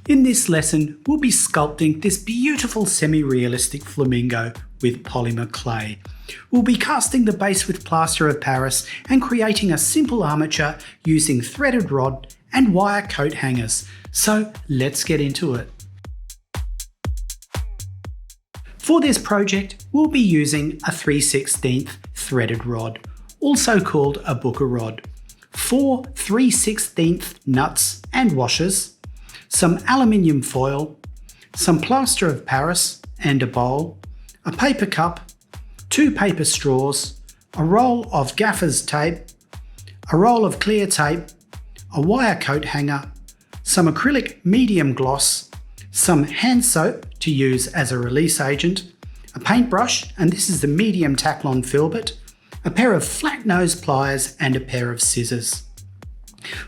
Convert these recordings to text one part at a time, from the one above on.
In this lesson, we'll be sculpting this beautiful semi-realistic flamingo with polymer clay. We'll be casting the base with plaster of Paris and creating a simple armature using threaded rod and wire coat hangers. So let's get into it. For this project, we'll be using a 3/16 threaded rod, also called a booker rod, 4 3/16 nuts and washers, some aluminium foil, some plaster of Paris and a bowl, a paper cup, 2 paper straws, a roll of gaffer's tape, a roll of clear tape, a wire coat hanger, some acrylic medium gloss, some hand soap to use as a release agent, a paintbrush, and this is the medium Taklon filbert, a pair of flat nose pliers and a pair of scissors.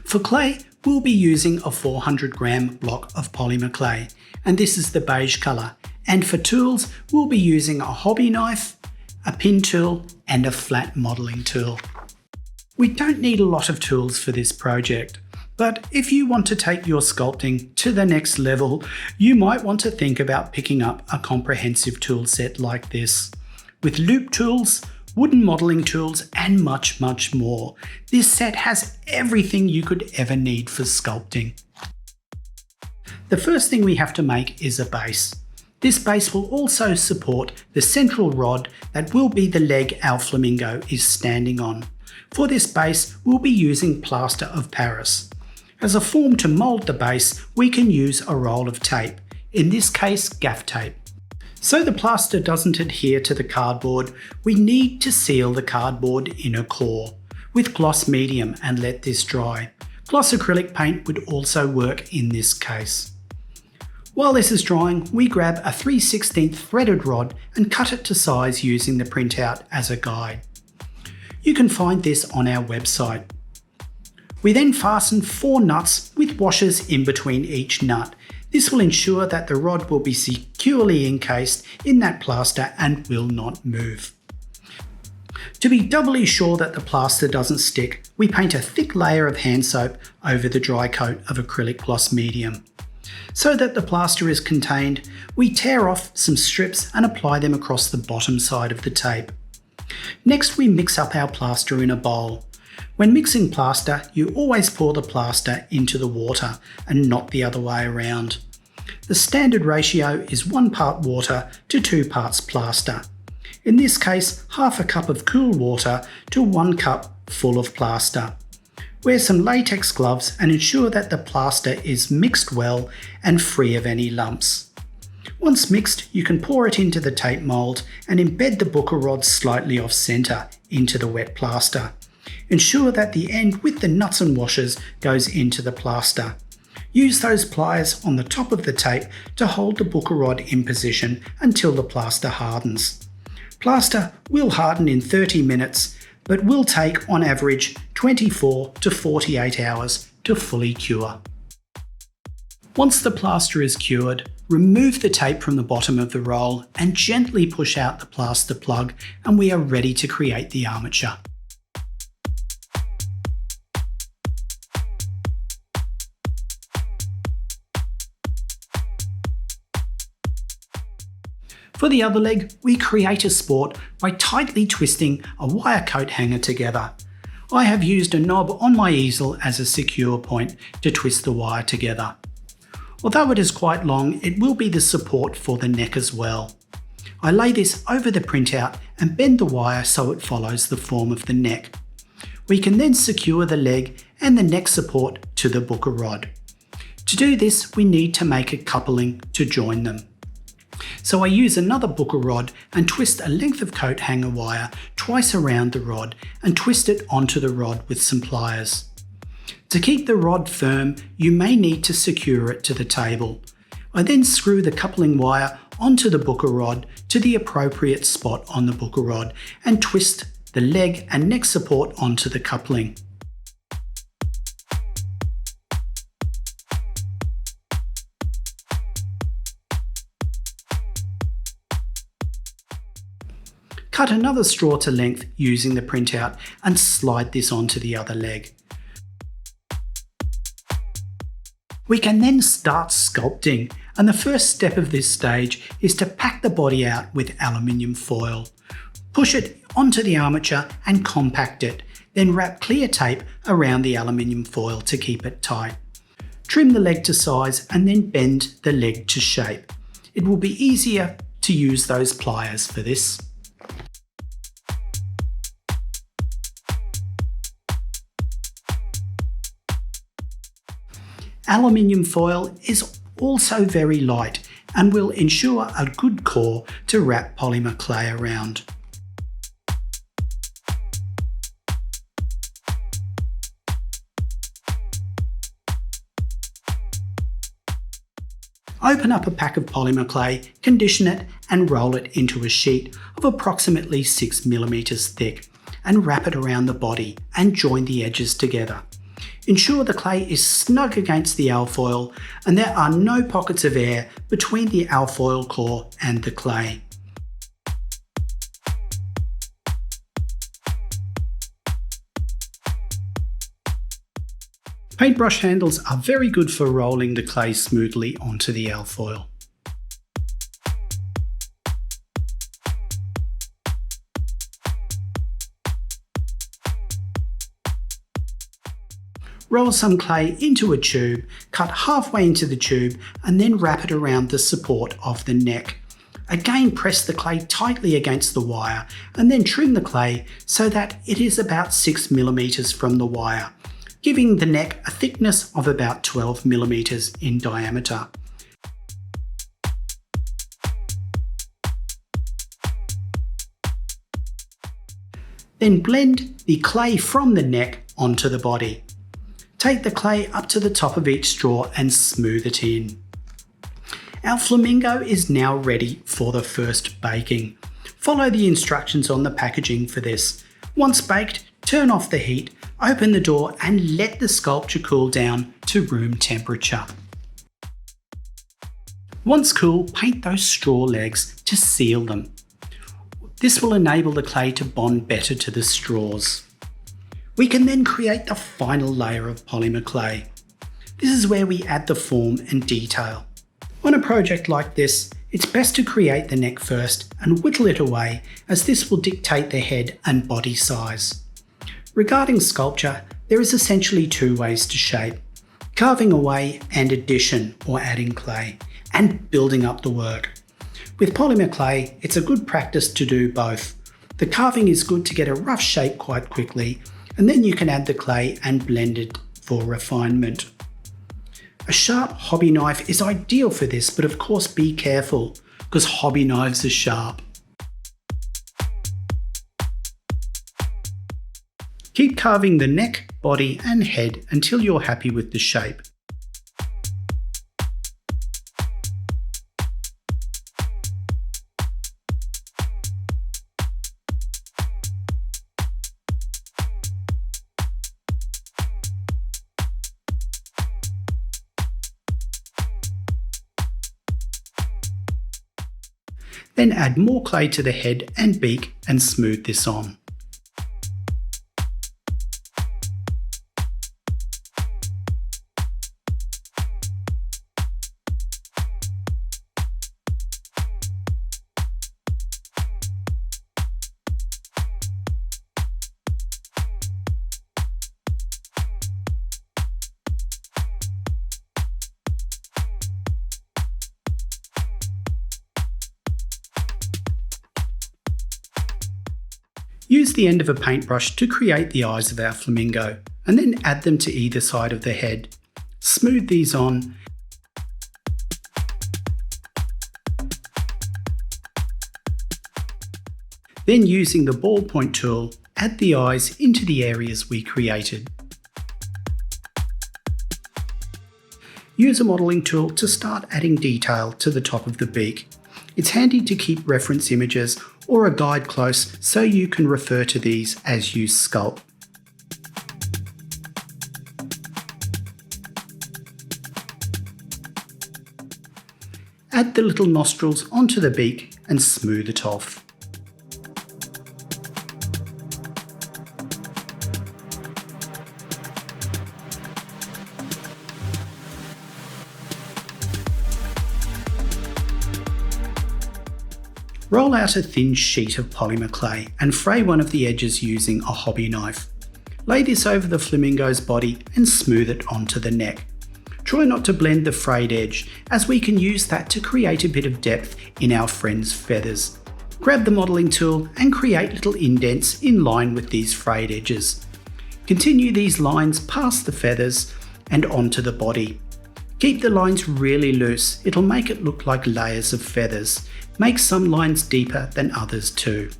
For clay, we'll be using a 400-gram block of polymer clay, and this is the beige colour. And for tools, we'll be using a hobby knife, a pin tool, and a flat modelling tool. We don't need a lot of tools for this project, but if you want to take your sculpting to the next level, you might want to think about picking up a comprehensive tool set like this, with loop tools, wooden modelling tools, and much more. This set has everything you could ever need for sculpting. The first thing we have to make is a base. This base will also support the central rod that will be the leg our flamingo is standing on. For this base, we'll be using plaster of Paris. As a form to mould the base, we can use a roll of tape, in this case gaff tape. So the plaster doesn't adhere to the cardboard, we need to seal the cardboard inner core with gloss medium and let this dry. Gloss acrylic paint would also work in this case. While this is drying, we grab a 3/16 threaded rod and cut it to size using the printout as a guide. You can find this on our website. We then fasten 4 nuts with washers in between each nut. This will ensure that the rod will be securely encased in that plaster and will not move. To be doubly sure that the plaster doesn't stick, we paint a thick layer of hand soap over the dry coat of acrylic gloss medium. So that the plaster is contained, we tear off some strips and apply them across the bottom side of the tape. Next, we mix up our plaster in a bowl. When mixing plaster, you always pour the plaster into the water and not the other way around. The standard ratio is 1 part water to 2 parts plaster. In this case, half a cup of cool water to 1 cup full of plaster. Wear some latex gloves and ensure that the plaster is mixed well and free of any lumps. Once mixed, you can pour it into the tape mould and embed the booker rod slightly off centre into the wet plaster. Ensure that the end with the nuts and washers goes into the plaster. Use those pliers on the top of the tape to hold the booker rod in position until the plaster hardens. Plaster will harden in 30 minutes, but will take on average 24 to 48 hours to fully cure. Once the plaster is cured, remove the tape from the bottom of the roll and gently push out the plaster plug, and we are ready to create the armature. For the other leg, we create a support by tightly twisting a wire coat hanger together. I have used a knob on my easel as a secure point to twist the wire together. Although it is quite long, it will be the support for the neck as well. I lay this over the printout and bend the wire so it follows the form of the neck. We can then secure the leg and the neck support to the booker rod. To do this, we need to make a coupling to join them. So I use another booker rod and twist a length of coat hanger wire twice around the rod and twist it onto the rod with some pliers. To keep the rod firm, you may need to secure it to the table. I then screw the coupling wire onto the booker rod to the appropriate spot on the booker rod and twist the leg and neck support onto the coupling. Cut another straw to length using the printout and slide this onto the other leg. We can then start sculpting, and the first step of this stage is to pack the body out with aluminium foil. Push it onto the armature and compact it, then wrap clear tape around the aluminium foil to keep it tight. Trim the leg to size and then bend the leg to shape. It will be easier to use those pliers for this. Aluminium foil is also very light and will ensure a good core to wrap polymer clay around. Open up a pack of polymer clay, condition it and roll it into a sheet of approximately 6 mm thick and wrap it around the body and join the edges together. Ensure the clay is snug against the alfoil and there are no pockets of air between the alfoil core and the clay. Paintbrush handles are very good for rolling the clay smoothly onto the alfoil. Roll some clay into a tube, cut halfway into the tube and then wrap it around the support of the neck. Again, press the clay tightly against the wire and then trim the clay so that it is about 6 mm from the wire, giving the neck a thickness of about 12 mm in diameter. Then blend the clay from the neck onto the body. Take the clay up to the top of each straw and smooth it in. Our flamingo is now ready for the first baking. Follow the instructions on the packaging for this. Once baked, turn off the heat, open the door and let the sculpture cool down to room temperature. Once cool, paint those straw legs to seal them. This will enable the clay to bond better to the straws. We can then create the final layer of polymer clay. This is where we add the form and detail. On a project like this, it's best to create the neck first and whittle it away, as this will dictate the head and body size. Regarding sculpture, there is essentially two ways to shape: carving away and addition or adding clay, and building up the work. With polymer clay, it's a good practice to do both. The carving is good to get a rough shape quite quickly, and then you can add the clay and blend it for refinement. A sharp hobby knife is ideal for this, but of course be careful, because hobby knives are sharp. Keep carving the neck, body and head until you're happy with the shape. Then add more clay to the head and beak and smooth this on. Use the end of a paintbrush to create the eyes of our flamingo, and then add them to either side of the head. Smooth these on. Then, using the ballpoint tool, add the eyes into the areas we created. Use a modelling tool to start adding detail to the top of the beak. It's handy to keep reference images or a guide close so you can refer to these as you sculpt. Add the little nostrils onto the beak and smooth it off. Roll out a thin sheet of polymer clay and fray one of the edges using a hobby knife. Lay this over the flamingo's body and smooth it onto the neck. Try not to blend the frayed edge, as we can use that to create a bit of depth in our friend's feathers. Grab the modelling tool and create little indents in line with these frayed edges. Continue these lines past the feathers and onto the body. Keep the lines really loose, it'll make it look like layers of feathers. Make some lines deeper than others too.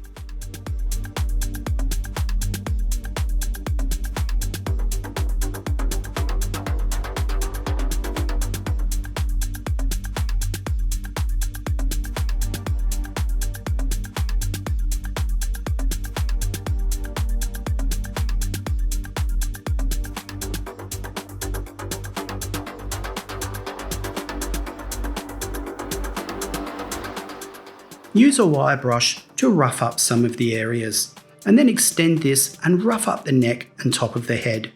Use a wire brush to rough up some of the areas, and then extend this and rough up the neck and top of the head.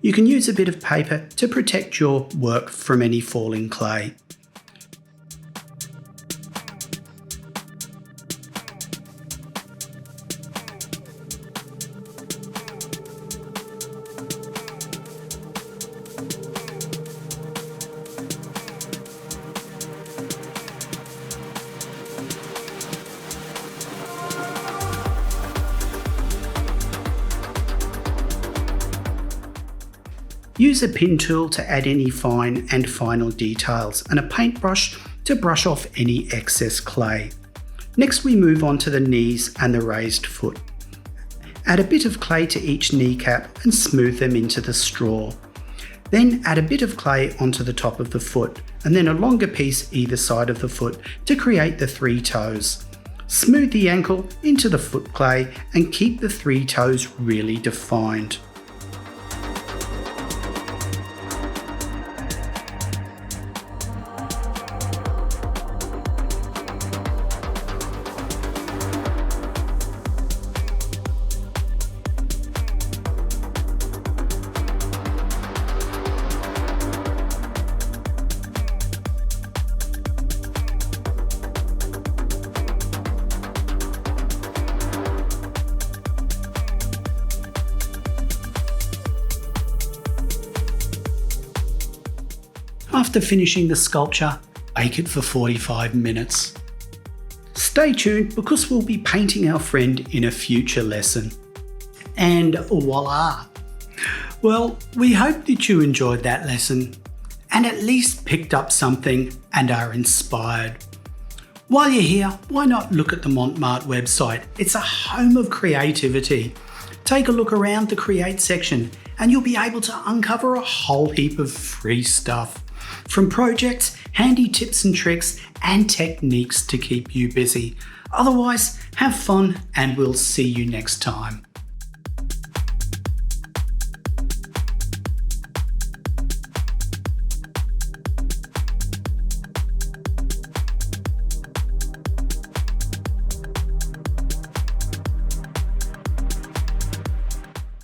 You can use a bit of paper to protect your work from any falling clay. Use a pin tool to add any fine and final details, and a paintbrush to brush off any excess clay. Next we move on to the knees and the raised foot. Add a bit of clay to each kneecap and smooth them into the straw. Then add a bit of clay onto the top of the foot, and then a longer piece either side of the foot to create the 3 toes. Smooth the ankle into the foot clay and keep the 3 toes really defined. After finishing the sculpture, bake it for 45 minutes. Stay tuned because we'll be painting our friend in a future lesson. And voila! Well, we hope that you enjoyed that lesson and at least picked up something and are inspired. While you're here, why not look at the Mont website? It's a home of creativity. Take a look around the Create section and you'll be able to uncover a whole heap of free stuff. From projects, handy tips and tricks, and techniques to keep you busy. Otherwise, have fun and we'll see you next time.